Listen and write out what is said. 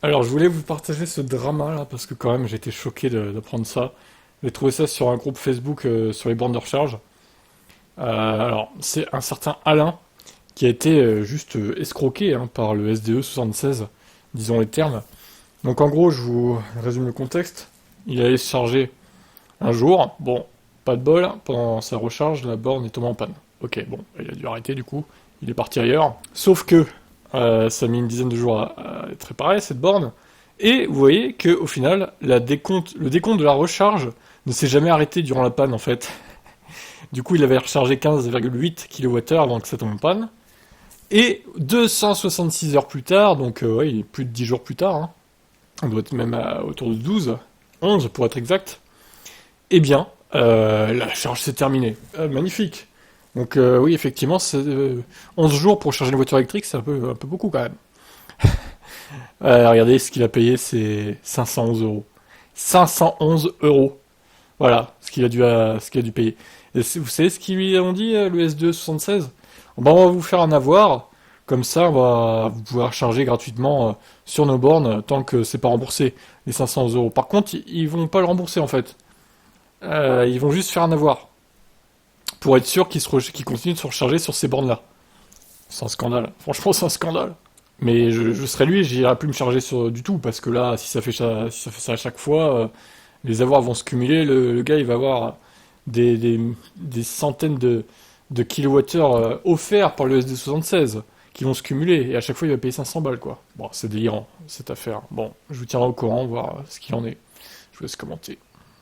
Alors, je voulais vous partager ce drama là, parce que quand même, j'ai été choqué d'apprendre ça. J'ai trouvé ça sur un groupe Facebook sur les bornes de recharge. Alors, c'est un certain Alain qui a été juste escroqué hein, par le SDE 76, disons les termes. Donc, en gros, je vous résume le contexte. Il allait se charger un jour. Bon, pas de bol, pendant sa recharge, la borne est tombée en panne. Ok, bon, il a dû arrêter du coup. Il est parti ailleurs. Sauf que ça a mis une dizaine de jours à être réparé, cette borne. Et vous voyez qu'au final, le décompte de la recharge ne s'est jamais arrêté durant la panne en fait. Du coup, il avait rechargé 15,8 kWh avant que ça tombe en panne. Et 266 heures plus tard, donc ouais, il est plus de 10 jours plus tard, hein, on doit être même autour de 12, 11 pour être exact, eh bien, la charge s'est terminée. Magnifique. Donc oui, effectivement, 11 jours pour charger une voiture électrique, c'est un peu beaucoup quand même. Regardez, ce qu'il a payé, c'est 511 euros. 511 euros. Voilà, ce qu'il a dû payer. Et vous savez ce qu'ils lui ont dit, le S2 76? Bon, on va vous faire un avoir, comme ça, vous pouvez recharger gratuitement sur nos bornes tant que c'est pas remboursé, les 500 euros. Par contre, ils vont pas le rembourser en fait. Ils vont juste faire un avoir pour être sûr qu'ils continuent de se recharger sur ces bornes-là. C'est un scandale. Franchement, c'est un scandale. Mais je serais lui, j'irai plus me charger du tout, parce que là, si ça fait ça à chaque fois, les avoirs vont se cumuler, le gars il va avoir des centaines de kilowattheures offerts par le SD76 qui vont se cumuler, et à chaque fois il va payer 500 balles quoi. Bon, c'est délirant cette affaire. Bon, je vous tiendrai au courant, voir ce qu'il en est. Je vous laisse commenter.